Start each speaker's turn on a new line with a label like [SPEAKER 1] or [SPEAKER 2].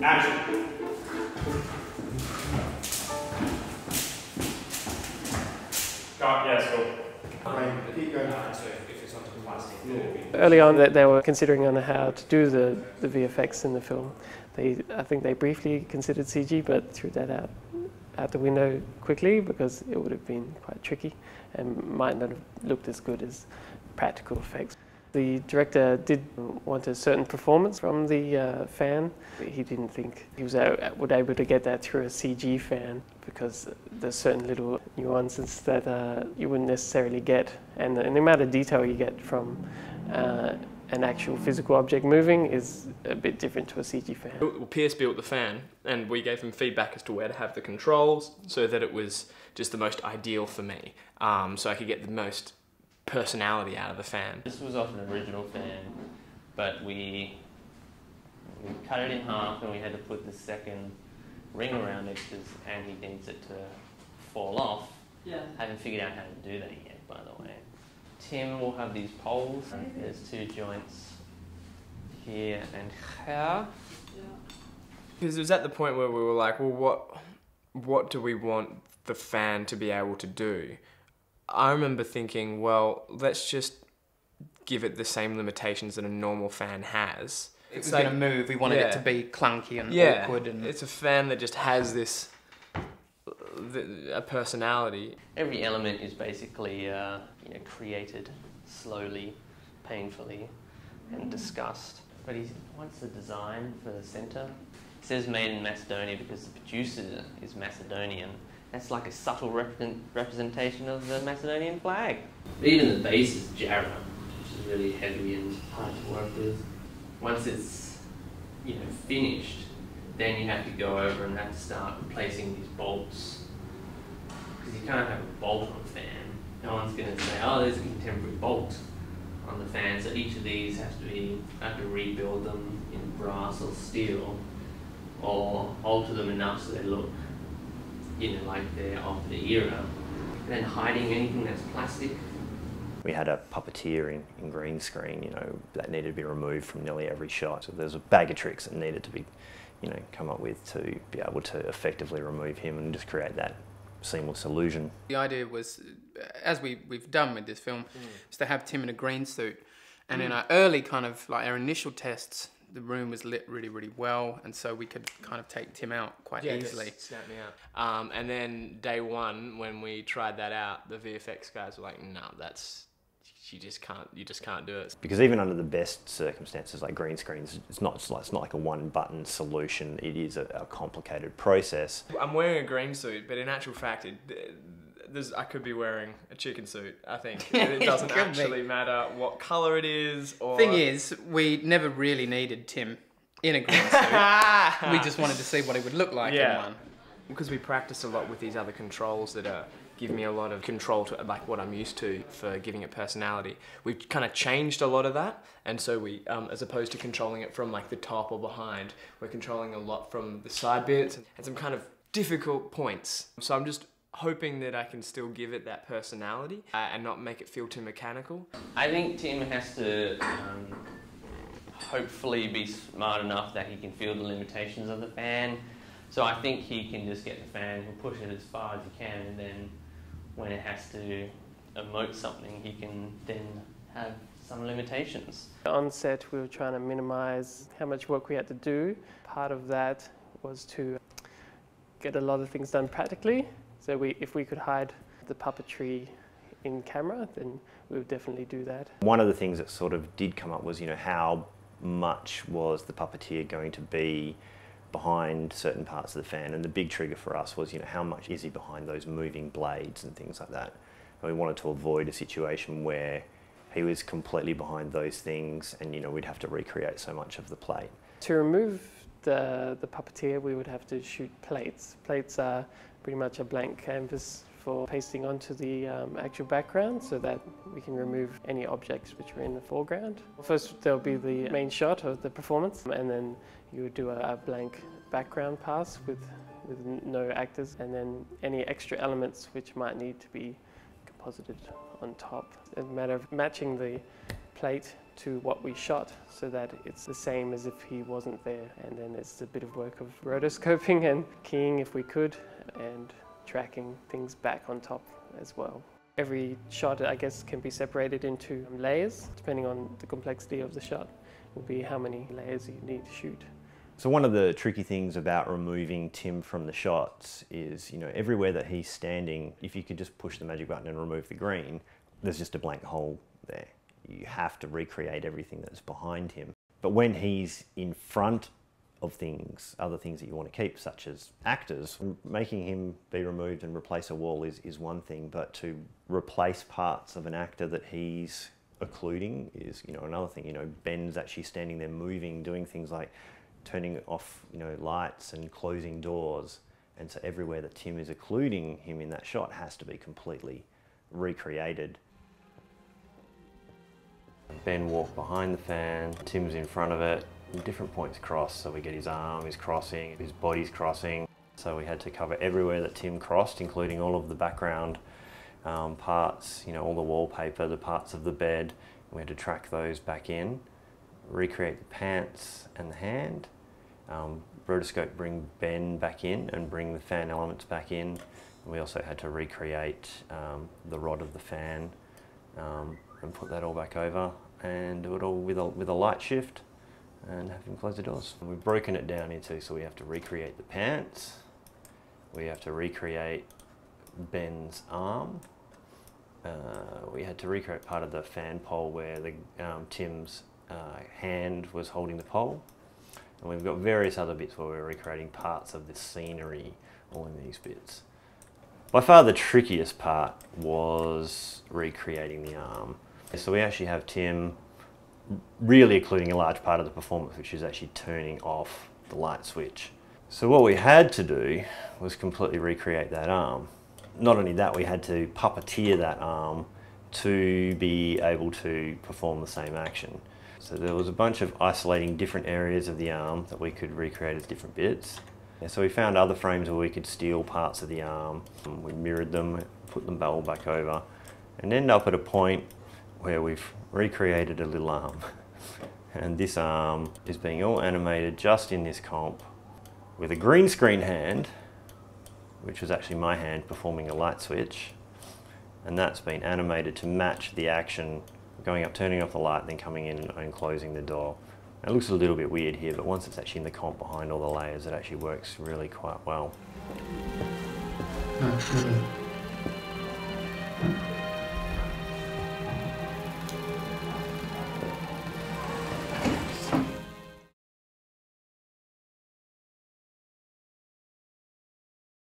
[SPEAKER 1] Action. Yeah,
[SPEAKER 2] early on, they were considering on how to do the VFX in the film. I think they briefly considered CG, but threw that out the window quickly because it would have been quite tricky and might not have looked as good as practical effects. The director did want a certain performance from the fan. He didn't think he was able to get that through a CG fan because there's certain little nuances that you wouldn't necessarily get, and the amount of detail you get from an actual physical object moving is a bit different to a CG fan.
[SPEAKER 3] Well, Pierce built the fan and we gave him feedback as to where to have the controls so that it was just the most ideal for me, so I could get the most personality out of the fan.
[SPEAKER 4] This was off an original fan, but we cut it in half and we had to put the second ring around it because Antony needs it to fall off. Yeah. Haven't figured out how to do that yet, by the way. Tim will have these poles. There's two joints here and here.
[SPEAKER 3] Because it was at the point where we were like, well, what do we want the fan to be able to do? I remember thinking, well, let's just give it the same limitations that a normal fan has.
[SPEAKER 5] It's like, going to move, we wanted it to be clunky and awkward. And
[SPEAKER 3] it's a fan that just has this a personality.
[SPEAKER 4] Every element is basically created slowly, painfully, and discussed. But he wants the design for the centre. It says made in Macedonia because the producer is Macedonian. That's like a subtle representation of the Macedonian flag. But even the base is Jarrah, which is really heavy and hard to work with. Once it's finished, then you have to go over and have to start replacing these bolts. Because you can't have a bolt on a fan. No one's going to say, oh, there's a contemporary bolt on the fan. So each of these has to I have to rebuild them in brass or steel, or alter them enough so they look like they're of the era. And then hiding anything that's plastic.
[SPEAKER 6] We had a puppeteer in green screen, that needed to be removed from nearly every shot. So there's a bag of tricks that needed to be, come up with to be able to effectively remove him and just create that seamless illusion.
[SPEAKER 5] The idea was, as we've done with this film, is to have Tim in a green suit. And in our early our initial tests, the room was lit really, really well, and so we could kind of take Tim out quite easily.
[SPEAKER 3] Just snap me out. And then day one, when we tried that out, the VFX guys were like, "No, you just can't do it."
[SPEAKER 6] Because even under the best circumstances, like green screens, it's not like a one-button solution. It is a complicated process.
[SPEAKER 3] I'm wearing a green suit, but in actual fact, I could be wearing a chicken suit, I think. It doesn't actually matter what colour it is.
[SPEAKER 5] Thing is, we never really needed Tim in a green suit. We just wanted to see what it would look like in one.
[SPEAKER 3] Because we practice a lot with these other controls that give me a lot of control to what I'm used to for giving it personality. We've kind of changed a lot of that, and so we, as opposed to controlling it from the top or behind, we're controlling a lot from the side bits and some kind of difficult points. So I'm just hoping that I can still give it that personality and not make it feel too mechanical.
[SPEAKER 4] I think Tim has to hopefully be smart enough that he can feel the limitations of the fan. So I think he can just get the fan and push it as far as he can, and then when it has to emote something, he can then have some limitations.
[SPEAKER 2] On set, we were trying to minimise how much work we had to do. Part of that was to get a lot of things done practically. So if we could hide the puppetry in camera, then we would definitely do that.
[SPEAKER 6] One of the things that sort of did come up was, how much was the puppeteer going to be behind certain parts of the fan, and the big trigger for us was, how much is he behind those moving blades and things like that. And we wanted to avoid a situation where he was completely behind those things and, we'd have to recreate so much of the plate.
[SPEAKER 2] To remove the puppeteer, we would have to shoot plates. Plates are pretty much a blank canvas for pasting onto the actual background so that we can remove any objects which are in the foreground. First there'll be the main shot of the performance, and then you would do a blank background pass with no actors, and then any extra elements which might need to be composited on top. It's a matter of matching the plate to what we shot so that it's the same as if he wasn't there. And then there's a bit of work of rotoscoping and keying if we could, and tracking things back on top as well. Every shot, I guess, can be separated into layers, depending on the complexity of the shot, will be how many layers you need to shoot.
[SPEAKER 6] So one of the tricky things about removing Tim from the shots is, everywhere that he's standing, if you could just push the magic button and remove the green, there's just a blank hole there. You have to recreate everything that's behind him. But when he's in front of things, other things that you want to keep, such as actors, making him be removed and replace a wall is one thing, but to replace parts of an actor that he's occluding is, another thing. Ben's actually standing there moving, doing things like turning off, lights and closing doors. And so everywhere that Tim is occluding him in that shot has to be completely recreated. Ben walked behind the fan, Tim's in front of it, different points cross, so we get his arm is crossing, his body's crossing. So we had to cover everywhere that Tim crossed, including all of the background parts, all the wallpaper, the parts of the bed. We had to track those back in, recreate the pants and the hand, rotoscope bring Ben back in and bring the fan elements back in. And we also had to recreate the rod of the fan and put that all back over and do it all with a light shift and have him close the doors. And we've broken it down into, so we have to recreate the pants, we have to recreate Ben's arm, we had to recreate part of the fan pole where Tim's hand was holding the pole, and we've got various other bits where we're recreating parts of the scenery all in these bits. By far the trickiest part was recreating the arm. So we actually have Tim really occluding a large part of the performance, which is actually turning off the light switch. So what we had to do was completely recreate that arm. Not only that, we had to puppeteer that arm to be able to perform the same action. So there was a bunch of isolating different areas of the arm that we could recreate as different bits. And so we found other frames where we could steal parts of the arm. We mirrored them, put them all back over, and ended up at a point where we've recreated a little arm. And this arm is being all animated just in this comp with a green screen hand, which was actually my hand performing a light switch. And that's been animated to match the action, going up, turning off the light, then coming in and closing the door. It looks a little bit weird here, but once it's actually in the comp behind all the layers, it actually works really quite well.